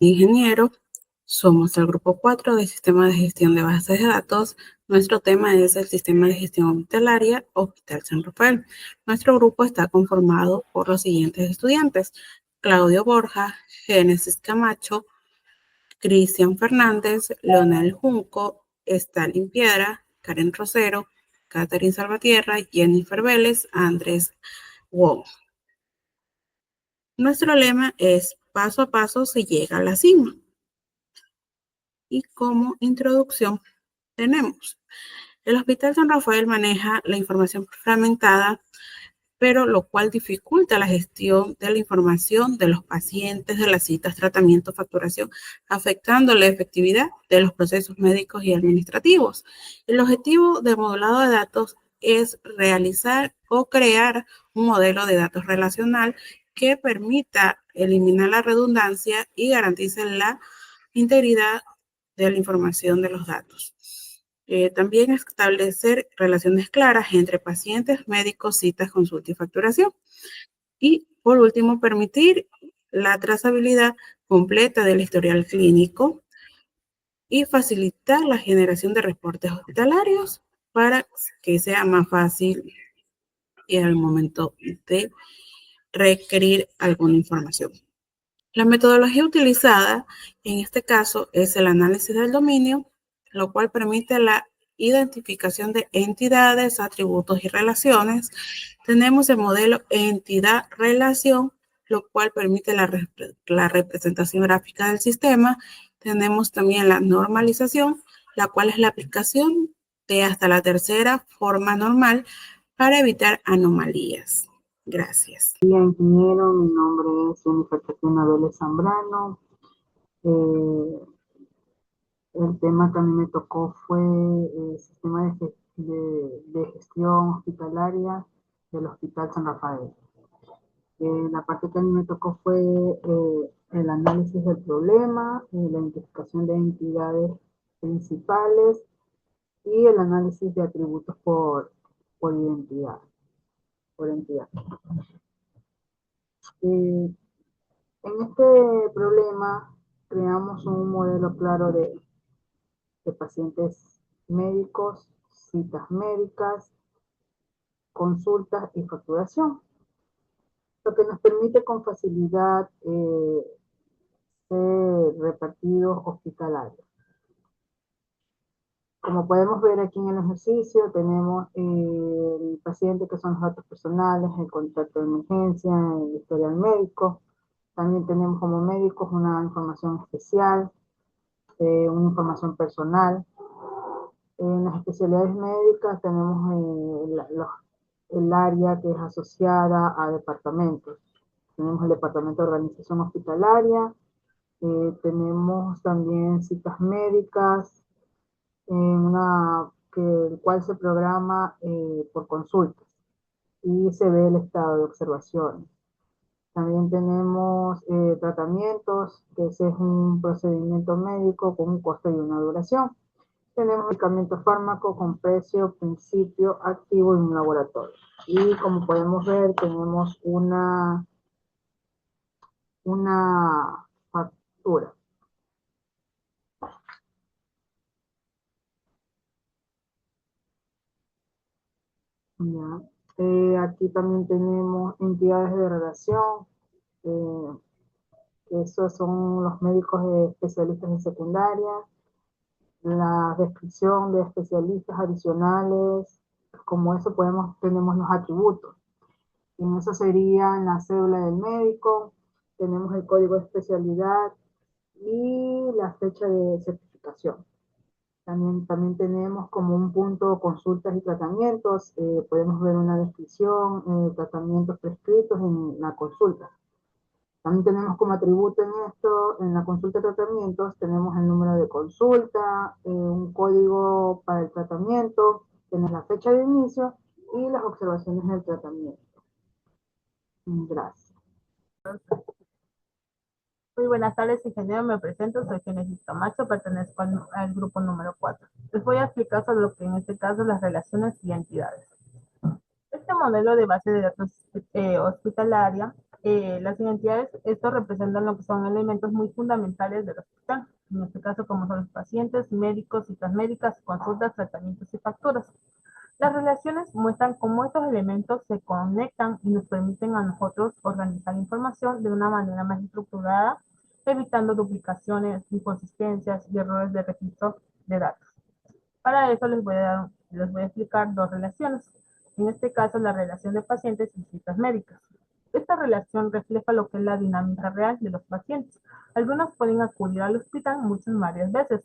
ingeniero. Somos el grupo 4 del Sistema de Gestión de Bases de Datos. Nuestro tema es el Sistema de Gestión Hospitalaria Hospital San Rafael. Nuestro grupo está conformado por los siguientes estudiantes: Claudio Borja, Génesis Camacho, Cristian Fernández, Leonel Junco, Stalin Piedra, Karen Rosero, Catherine Salvatierra, Jennifer Vélez, Andrés Wong. Nuestro lema es: paso a paso se llega a la cima. Y como introducción tenemos: el Hospital San Rafael maneja la información fragmentada, pero lo cual dificulta la gestión de la información de los pacientes, de las citas, tratamiento, facturación, afectando la efectividad de los procesos médicos y administrativos. El objetivo del modelado de datos es realizar o crear un modelo de datos relacional que permita eliminar la redundancia y garantice la integridad de la información de los datos. También establecer relaciones claras entre pacientes, médicos, citas, consulta y facturación. Y por último, permitir la trazabilidad completa del historial clínico y facilitar la generación de reportes hospitalarios para que sea más fácil al momento de requerir alguna información. La metodología utilizada en este caso es el análisis del dominio, lo cual permite la identificación de entidades, atributos y relaciones. Tenemos el modelo entidad-relación, lo cual permite la representación gráfica del sistema. Tenemos también la normalización, la cual es la aplicación de hasta la tercera forma normal para evitar anomalías. Gracias. Hola, ingeniero, mi nombre es Jennifer Tatiana Vélez Zambrano. El tema que a mí me tocó fue el sistema de gestión hospitalaria del Hospital San Rafael. La parte que a mí me tocó fue el análisis del problema, la identificación de entidades principales y el análisis de atributos por identidad. En este problema creamos un modelo claro de pacientes médicos, citas médicas, consultas y facturación, lo que nos permite con facilidad ser repartidos hospitalarios. Como podemos ver aquí en el ejercicio, tenemos el paciente, que son los datos personales, el contacto de emergencia, el historial médico. También tenemos como médicos una información especial, una información personal. En las especialidades médicas tenemos el área que es asociada a departamentos. Tenemos el departamento de organización hospitalaria, tenemos también citas médicas, el cual se programa por consultas y se ve el estado de observaciones. También tenemos tratamientos, que ese es un procedimiento médico con un costo y una duración. Tenemos medicamento fármaco con precio, principio, activo y un laboratorio. Y como podemos ver, tenemos una factura. Ya. Aquí también tenemos entidades de relación, que esos son los médicos especialistas en secundaria, la descripción de especialistas adicionales. Como eso tenemos los atributos. En eso sería la cédula del médico, tenemos el código de especialidad y la fecha de certificación. También tenemos como un punto consultas y tratamientos. Podemos ver una descripción, tratamientos prescritos en la consulta. También tenemos como atributo en esto, en la consulta de tratamientos, tenemos el número de consulta, un código para el tratamiento, tenemos la fecha de inicio y las observaciones del tratamiento. Gracias. Muy buenas tardes, ingeniero. Me presento, soy Génesis Camacho, pertenezco al grupo número 4. Les voy a explicar sobre lo que en este caso las relaciones y entidades. Este modelo de base de datos hospitalaria Las identidades, estos representan lo que son elementos muy fundamentales del hospital, en este caso como son los pacientes, médicos, citas médicas, consultas, tratamientos y facturas. Las relaciones muestran cómo estos elementos se conectan y nos permiten a nosotros organizar la información de una manera más estructurada, evitando duplicaciones, inconsistencias y errores de registro de datos. Para eso les voy a explicar dos relaciones. En este caso, la relación de pacientes y citas médicas. Esta relación refleja lo que es la dinámica real de los pacientes. Algunos pueden acudir al hospital muchas varias veces,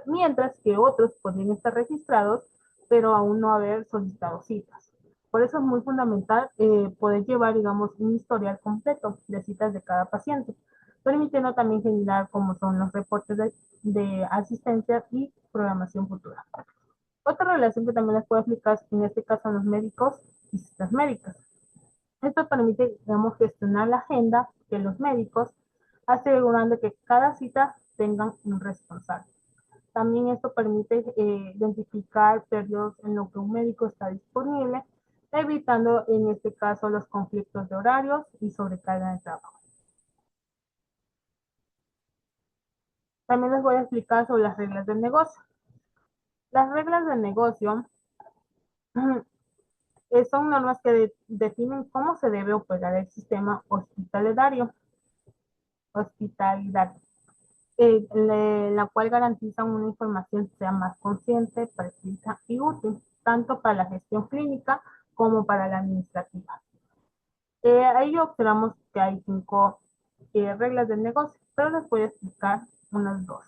mientras que otros podrían estar registrados, pero aún no haber solicitado citas. Por eso es muy fundamental poder llevar, digamos, un historial completo de citas de cada paciente, permitiendo también generar como son los reportes de asistencia y programación futura. Otra relación que también les puedo explicar, en este caso, son los médicos y citas médicas. Esto permite, digamos, gestionar la agenda de los médicos, asegurando que cada cita tenga un responsable. También esto permite identificar periodos en los que un médico está disponible, evitando en este caso los conflictos de horarios y sobrecarga de trabajo. También les voy a explicar sobre las reglas del negocio. Las reglas del negocio son normas que definen cómo se debe operar el sistema hospitalario, la cual garantiza una información que sea más consciente, precisa y útil, tanto para la gestión clínica como para la administrativa. Ahí observamos que hay 5 reglas del negocio, pero les voy a explicar unas 2.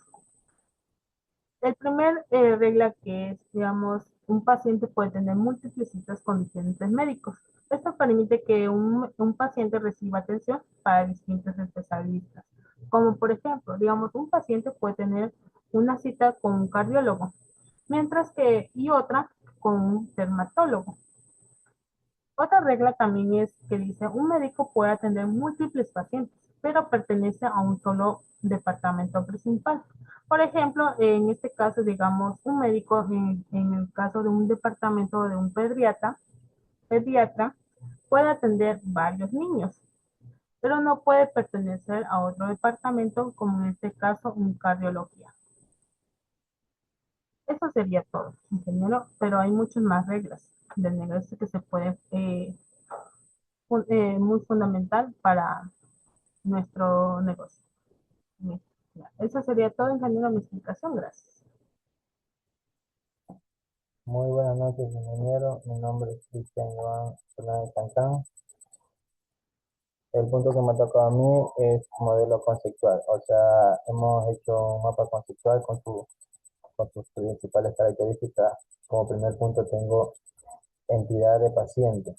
El primer regla que es, digamos, un paciente puede tener múltiples citas con diferentes médicos. Esto permite que un paciente reciba atención para distintos especialistas. Como por ejemplo, digamos, un paciente puede tener una cita con un cardiólogo, mientras que y otra con un dermatólogo. Otra regla también es que dice, un médico puede atender múltiples pacientes, pero pertenece a un solo departamento principal. Por ejemplo, en este caso, digamos, un médico, en el caso de un departamento de un pediatra, puede atender varios niños, pero no puede pertenecer a otro departamento, como en este caso, un cardiología. Eso sería todo, ingeniero, pero hay muchas más reglas del negocio que se pueden muy fundamental para nuestro negocio. Eso sería todo, ingeniero, mi explicación. Gracias. Muy buenas noches, ingeniero. Mi nombre es Cristian Juan Fernández Cancán. El punto que me toca a mí es modelo conceptual. O sea, hemos hecho un mapa conceptual con sus principales características. Como primer punto tengo entidad de paciente.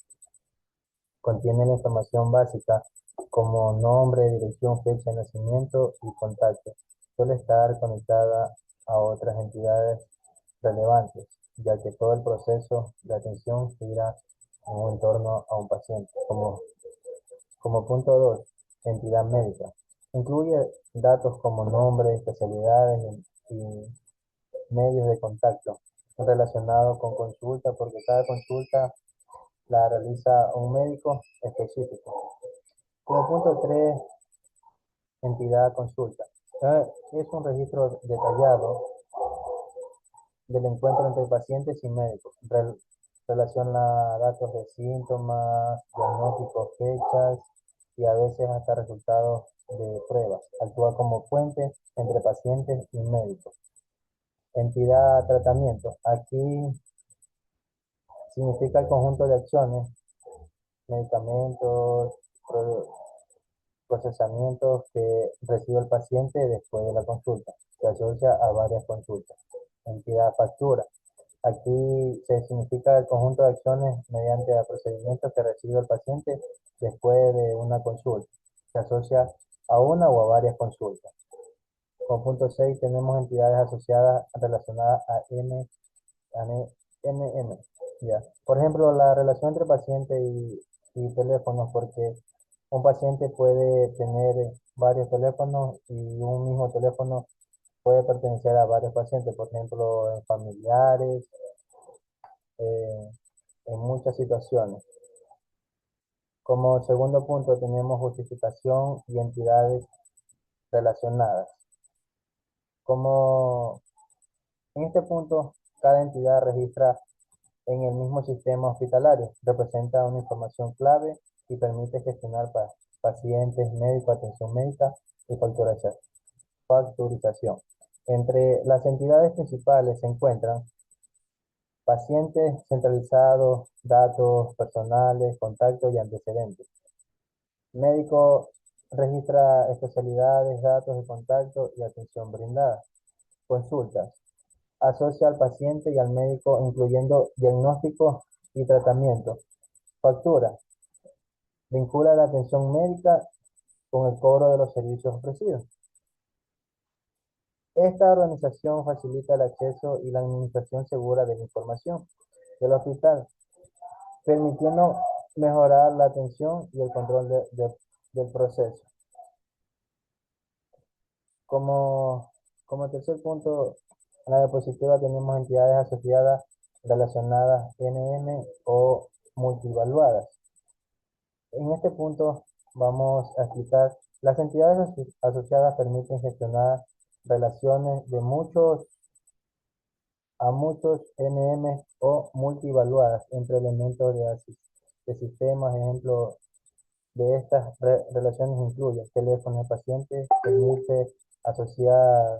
Contiene la información básica como nombre, dirección, fecha de nacimiento y contacto. Suele estar conectada a otras entidades relevantes, ya que todo el proceso de atención gira en torno a un paciente. Como punto 2, entidad médica. Incluye datos como nombre, especialidades y medios de contacto relacionados con consulta, porque cada consulta la realiza un médico específico. Como punto 3, entidad consulta. Es un registro detallado del encuentro entre pacientes y médicos. Relaciona datos de síntomas, diagnósticos, fechas y a veces hasta resultados de pruebas. Actúa como puente entre pacientes y médicos. Entidad tratamiento. Aquí significa el conjunto de acciones, medicamentos, procesamientos que recibe el paciente después de la consulta. Se asocia a varias consultas. Entidad factura. Aquí se significa el conjunto de acciones mediante procedimientos que recibe el paciente después de una consulta. Se asocia a una o a varias consultas. Con punto 6 tenemos entidades asociadas relacionadas a NM. ¿Ya? Por ejemplo, la relación entre paciente y teléfonos, porque un paciente puede tener varios teléfonos y un mismo teléfono puede pertenecer a varios pacientes, por ejemplo, en familiares, en muchas situaciones. Como segundo punto tenemos justificación y entidades relacionadas. Como en este punto, cada entidad registra en el mismo sistema hospitalario, representa una información clave y permite gestionar pacientes, médicos, atención médica y facturización. Entre las entidades principales se encuentran pacientes centralizados, datos personales, contactos y antecedentes. Médico registra especialidades, datos de contacto y atención brindada. Consultas. Asocia al paciente y al médico incluyendo diagnóstico y tratamiento. Factura. Vincula la atención médica con el cobro de los servicios ofrecidos. Esta organización facilita el acceso y la administración segura de la información del hospital, permitiendo mejorar la atención y el control del proceso. Como tercer punto, en la diapositiva tenemos entidades asociadas relacionadas NM o multivaluadas. En este punto vamos a explicar, las entidades asociadas permiten gestionar relaciones de muchos a muchos NM o multivaluadas entre elementos de sistemas. Ejemplo de estas relaciones incluye teléfono de paciente, permite asociar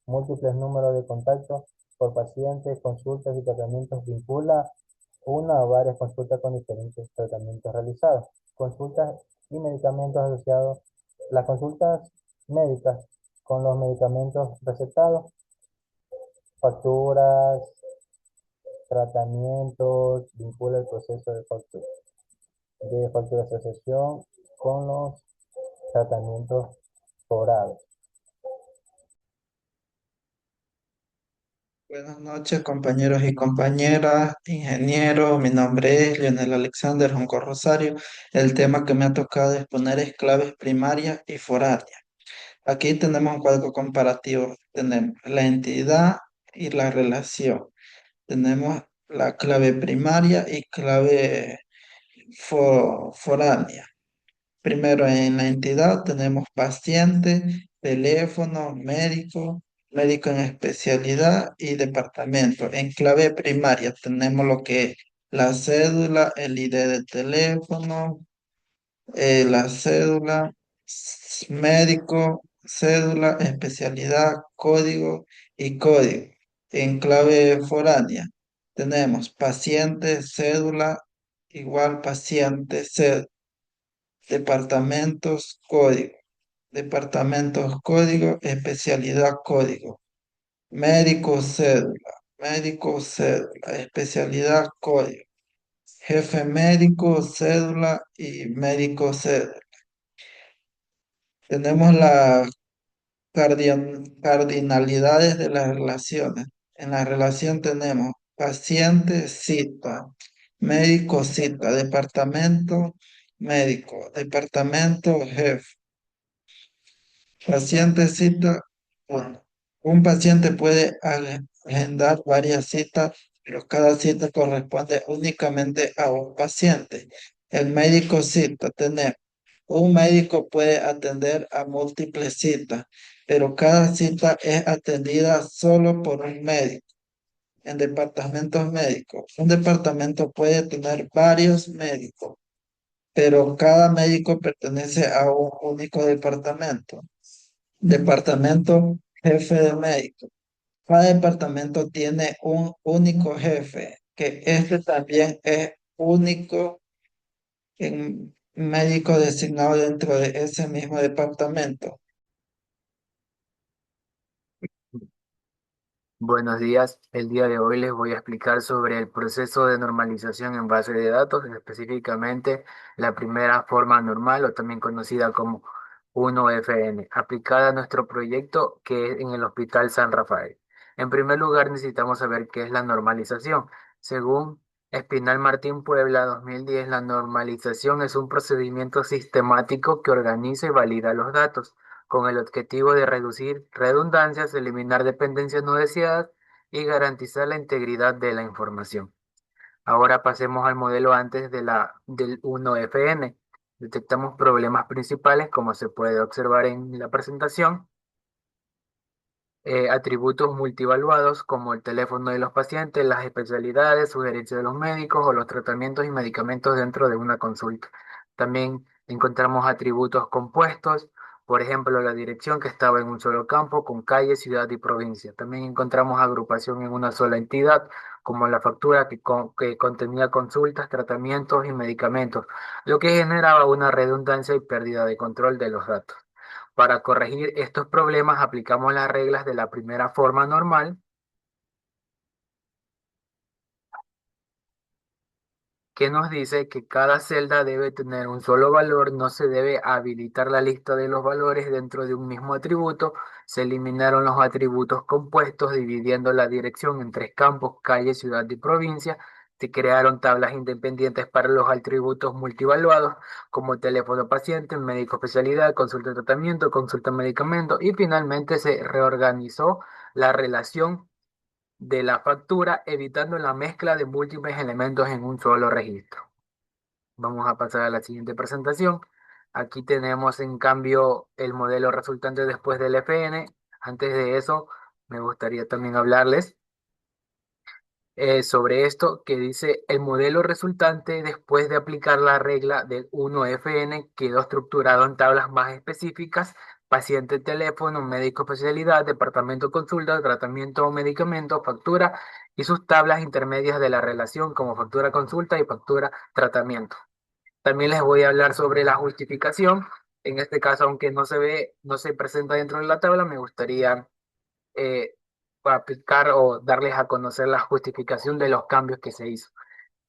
múltiples números de contacto por pacientes, consultas y tratamientos, vincula una o varias consultas con diferentes tratamientos realizados. Consultas y medicamentos asociados. Las consultas médicas con los medicamentos recetados, facturas, tratamientos, vincula el proceso de facturación con los tratamientos cobrados. Buenas noches, compañeros y compañeras, ingeniero. Mi nombre es Leonel Alexander Jonco Rosario. El tema que me ha tocado exponer es claves primarias y foráneas. Aquí tenemos un cuadro comparativo. Tenemos la entidad y la relación. Tenemos la clave primaria y clave foránea. Primero, en la entidad tenemos paciente, teléfono, médico, médico en especialidad y departamento. En clave primaria tenemos lo que es la cédula, el ID de teléfono, la cédula, médico, cédula, especialidad, código y código. En clave foránea tenemos paciente, cédula, igual paciente, cédula. Departamentos, código, especialidad, código. Médico, cédula, especialidad, código. Jefe médico, cédula y médico, cédula. Tenemos las cardinalidades de las relaciones. En la relación tenemos paciente, cita, médico, cita, departamento, médico, departamento, jefe. Paciente cita, bueno, un paciente puede agendar varias citas, pero cada cita corresponde únicamente a un paciente. El médico cita, tenemos, un médico puede atender a múltiples citas, pero cada cita es atendida solo por un médico. En departamentos médicos, un departamento puede tener varios médicos, pero cada médico pertenece a un único departamento. Departamento jefe de médico. Cada departamento tiene un único jefe, que este también es único en médico designado dentro de ese mismo departamento. Buenos días, el día de hoy les voy a explicar sobre el proceso de normalización en base de datos, específicamente la primera forma normal o también conocida como 1FN, aplicada a nuestro proyecto que es en el Hospital San Rafael. En primer lugar, necesitamos saber qué es la normalización. Según Espinal Martín Puebla 2010, la normalización es un procedimiento sistemático que organiza y valida los datos con el objetivo de reducir redundancias, eliminar dependencias no deseadas y garantizar la integridad de la información. Ahora pasemos al modelo antes del 1FN. Detectamos problemas principales, como se puede observar en la presentación. Atributos multivaluados como el teléfono de los pacientes, las especialidades, sugerencias de los médicos o los tratamientos y medicamentos dentro de una consulta. También encontramos atributos compuestos, por ejemplo, la dirección que estaba en un solo campo con calle, ciudad y provincia. También encontramos agrupación en una sola entidad, como la factura que contenía consultas, tratamientos y medicamentos, lo que generaba una redundancia y pérdida de control de los datos. Para corregir estos problemas aplicamos las reglas de la primera forma normal, que nos dice que cada celda debe tener un solo valor, no se debe habilitar la lista de los valores dentro de un mismo atributo, se eliminaron los atributos compuestos dividiendo la dirección en tres campos, calle, ciudad y provincia, se crearon tablas independientes para los atributos multivaluados como teléfono paciente, médico especialidad, consulta de tratamiento, consulta de medicamento y finalmente se reorganizó la relación de la factura, evitando la mezcla de múltiples elementos en un solo registro. Vamos a pasar a la siguiente presentación. Aquí tenemos en cambio el modelo resultante después del FN. Antes de eso, me gustaría también hablarles sobre esto que dice el modelo resultante después de aplicar la regla del 1FN quedó estructurado en tablas más específicas: paciente, teléfono, médico especialidad, departamento consulta, tratamiento o medicamento, factura y sus tablas intermedias de la relación como factura consulta y factura tratamiento. También les voy a hablar sobre la justificación. En este caso, aunque no se presenta dentro de la tabla, me gustaría eh, aplicar o darles a conocer la justificación de los cambios que se hizo.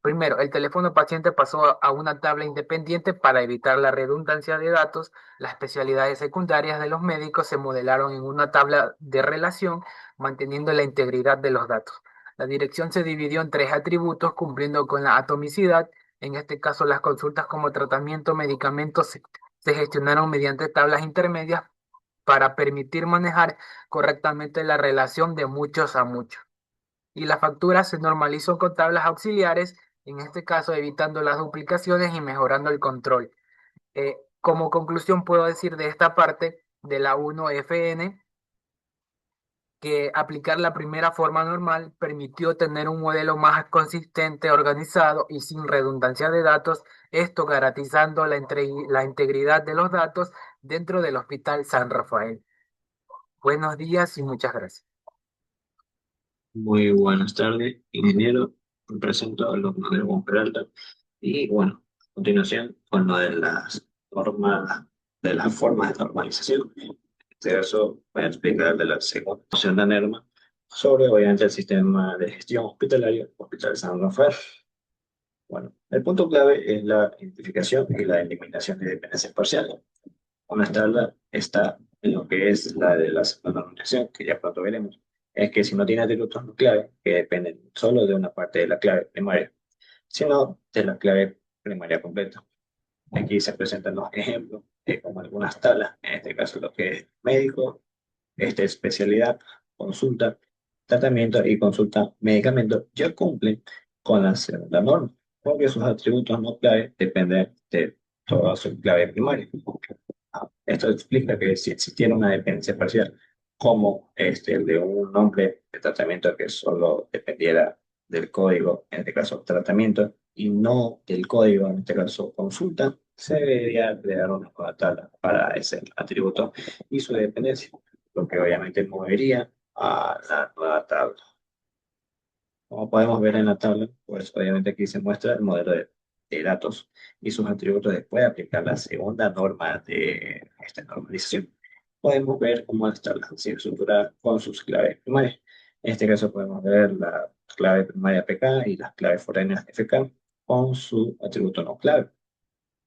Primero, el teléfono paciente pasó a una tabla independiente para evitar la redundancia de datos. Las especialidades secundarias de los médicos se modelaron en una tabla de relación, manteniendo la integridad de los datos. La dirección se dividió en tres atributos, cumpliendo con la atomicidad. En este caso, las consultas como tratamiento, medicamentos se gestionaron mediante tablas intermedias para permitir manejar correctamente la relación de muchos a muchos. Y la factura se normalizó con tablas auxiliares, en este caso evitando las duplicaciones y mejorando el control. Como conclusión puedo decir de esta parte de la 1FN que aplicar la primera forma normal permitió tener un modelo más consistente, organizado y sin redundancia de datos, esto garantizando la integridad de los datos dentro del Hospital San Rafael. Buenos días y muchas gracias. Muy buenas tardes, ingeniero. Me presento a los de Juan Peralta. Y bueno, a continuación, con lo de las normas, de las formas de normalización. En este caso, voy a explicar de la segunda opción de NERMA sobre, obviamente, el sistema de gestión hospitalaria, Hospital San Rafael. Bueno, el punto clave es la identificación y la eliminación de dependencias parciales. Una tabla está en lo que es la de la segunda denominación, que ya pronto veremos. Es que si no tiene atributos no clave, que dependen solo de una parte de la clave primaria, sino de la clave primaria completa. Aquí se presentan los ejemplos, como algunas tablas, en este caso lo que es médico, especialidad, consulta, tratamiento y consulta medicamento, ya cumplen con la segunda norma, porque sus atributos no clave dependen de toda su clave primaria. Esto explica que si existiera una dependencia parcial, como el de un nombre de tratamiento que solo dependiera del código, en este caso tratamiento, y no del código, en este caso consulta, se debería crear una nueva tabla para ese atributo y su dependencia, lo que obviamente movería a la nueva tabla. Como podemos ver en la tabla, pues obviamente aquí se muestra el modelo de datos y sus atributos después de aplicar la segunda norma de esta normalización. Podemos ver cómo está la estructura con sus claves primarias. En este caso podemos ver la clave primaria PK y las claves foráneas FK con su atributo no clave.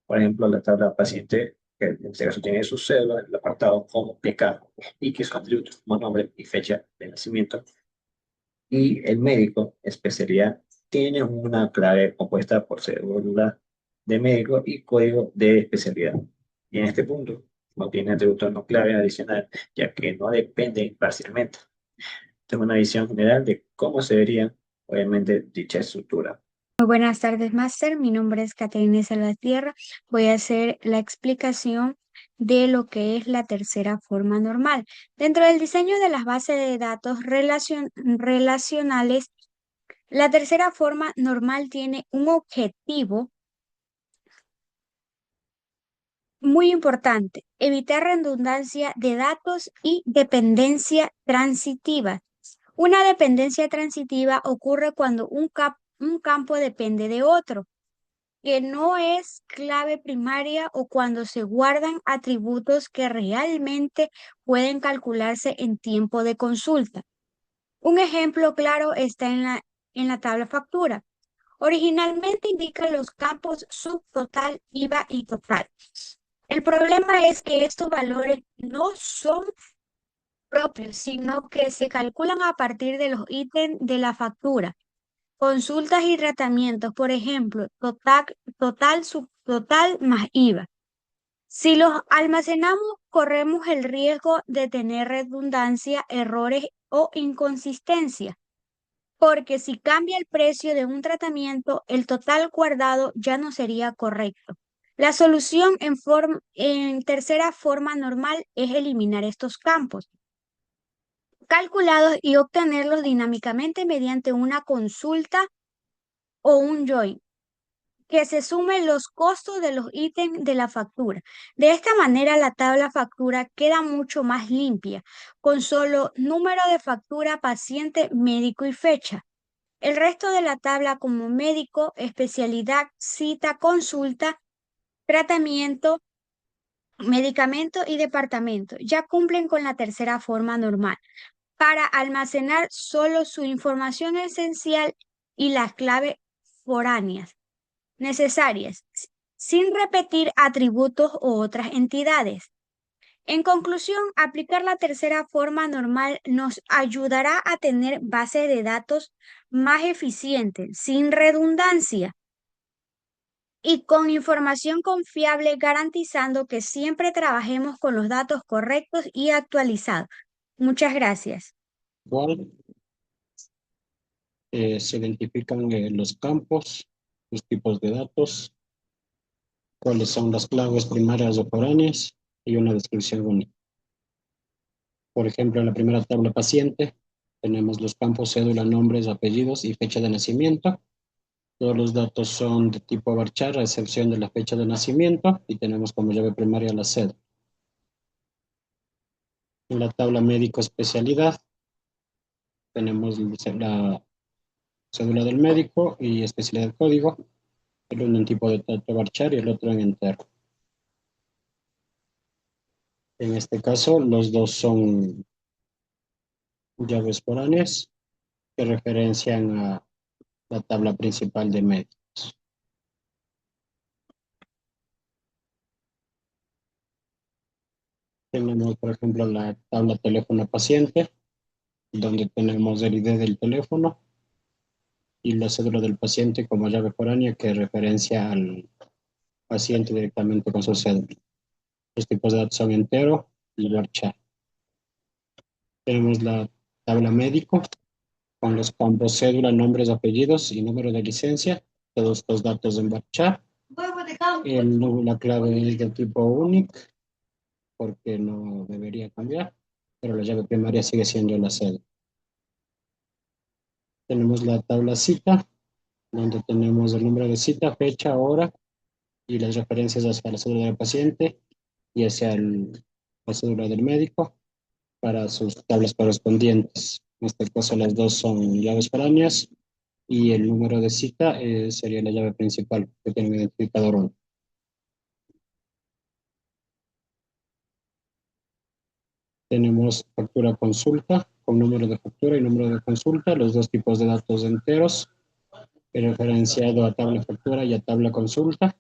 Por ejemplo, la tabla paciente, que en este caso tiene su cédula, el apartado como PK y que sus atributos como nombre y fecha de nacimiento. Y el médico, especialidad, tiene una clave compuesta por cédula de médico y código de especialidad. Y en este punto no tiene atributo no clave adicional, ya que no depende parcialmente. Tengo una visión general de cómo se vería, obviamente, dicha estructura. Muy buenas tardes, máster. Mi nombre es Caterina Salvatierra. Voy a hacer la explicación de lo que es la tercera forma normal. Dentro del diseño de las bases de datos relacionales, la tercera forma normal tiene un objetivo muy importante: evitar redundancia de datos y dependencia transitiva. Una dependencia transitiva ocurre cuando un campo depende de otro, que no es clave primaria, o cuando se guardan atributos que realmente pueden calcularse en tiempo de consulta. Un ejemplo claro está en la tabla factura. Originalmente indica los campos subtotal, IVA y total. El problema es que estos valores no son propios, sino que se calculan a partir de los ítems de la factura. Consultas y tratamientos, por ejemplo, total, subtotal más IVA. Si los almacenamos, corremos el riesgo de tener redundancia, errores o inconsistencia, porque si cambia el precio de un tratamiento, el total guardado ya no sería correcto. La solución en tercera forma normal es eliminar estos campos calculados y obtenerlos dinámicamente mediante una consulta o un join, que se sumen los costos de los ítems de la factura. De esta manera, la tabla factura queda mucho más limpia, con solo número de factura, paciente, médico y fecha. El resto de la tabla, como médico, especialidad, cita, consulta, tratamiento, medicamento y departamento, ya cumplen con la tercera forma normal, para almacenar solo su información esencial y las claves foráneas necesarias, sin repetir atributos u otras entidades. En conclusión, aplicar la tercera forma normal nos ayudará a tener bases de datos más eficientes, sin redundancia y con información confiable, garantizando que siempre trabajemos con los datos correctos y actualizados. Muchas gracias. Igual, se identifican los campos, los tipos de datos, cuáles son las claves primarias o foráneas y una descripción única. Por ejemplo, en la primera tabla paciente tenemos los campos cédula, nombres, apellidos y fecha de nacimiento. Todos los datos son de tipo varchar, a excepción de la fecha de nacimiento, y tenemos como llave primaria la cédula. En la tabla médico especialidad tenemos la cédula del médico y especialidad código, el uno en tipo de dato varchar y el otro en entero. En este caso, los dos son llaves foráneas que referencian a la tabla principal de médicos. Tenemos, por ejemplo, la tabla teléfono paciente, donde tenemos el ID del teléfono y la cédula del paciente como llave foránea que referencia al paciente directamente con su cédula. Los tipos de datos son entero y varchar. Tenemos la tabla médico con los campos cédula, nombres, apellidos y número de licencia, todos estos datos en varchar. La clave es del tipo único, porque no debería cambiar, pero la llave primaria sigue siendo la cédula. Tenemos la tabla cita, donde tenemos el número de cita, fecha, hora y las referencias hacia la cédula del paciente y hacia la cédula del médico para sus tablas correspondientes. En este caso las dos son llaves foráneas y el número de cita sería la llave principal, que tiene un identificador 1. Tenemos factura consulta con número de factura y número de consulta, los dos tipos de datos enteros, referenciado a tabla factura y a tabla consulta.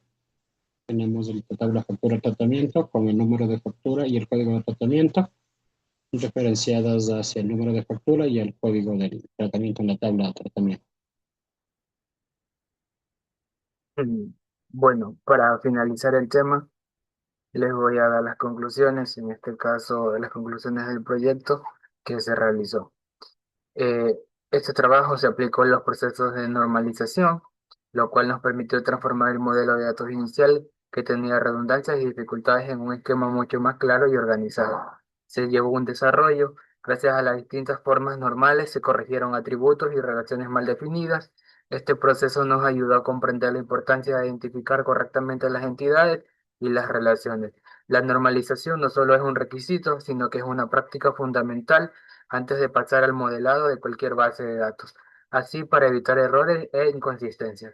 Tenemos la tabla factura tratamiento con el número de factura y el código de tratamiento, referenciadas hacia el número de factura y el código del tratamiento en la tabla de tratamiento. Bueno, para finalizar el tema, les voy a dar las conclusiones, en este caso las conclusiones del proyecto que se realizó. Este trabajo se aplicó en los procesos de normalización, lo cual nos permitió transformar el modelo de datos inicial que tenía redundancias y dificultades en un esquema mucho más claro y organizado. Se llevó un desarrollo, gracias a las distintas formas normales se corrigieron atributos y relaciones mal definidas. Este proceso nos ayudó a comprender la importancia de identificar correctamente las entidades y las relaciones. La normalización no solo es un requisito, sino que es una práctica fundamental antes de pasar al modelado de cualquier base de datos, así para evitar errores e inconsistencias.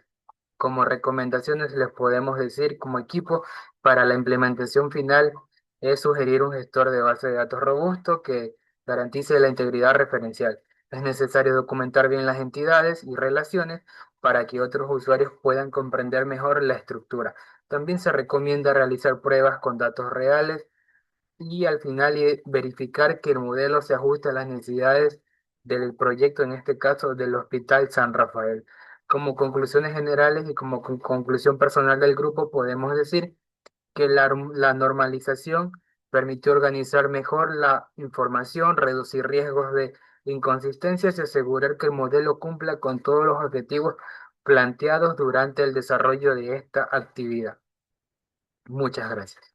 Como recomendaciones les podemos decir como equipo para la implementación final es sugerir un gestor de base de datos robusto que garantice la integridad referencial. Es necesario documentar bien las entidades y relaciones para que otros usuarios puedan comprender mejor la estructura. También se recomienda realizar pruebas con datos reales y al final verificar que el modelo se ajuste a las necesidades del proyecto, en este caso del Hospital San Rafael. Como conclusiones generales y como conclusión personal del grupo, podemos decir que la normalización permitió organizar mejor la información, reducir riesgos de inconsistencias y asegurar que el modelo cumpla con todos los objetivos planteados durante el desarrollo de esta actividad. Muchas gracias.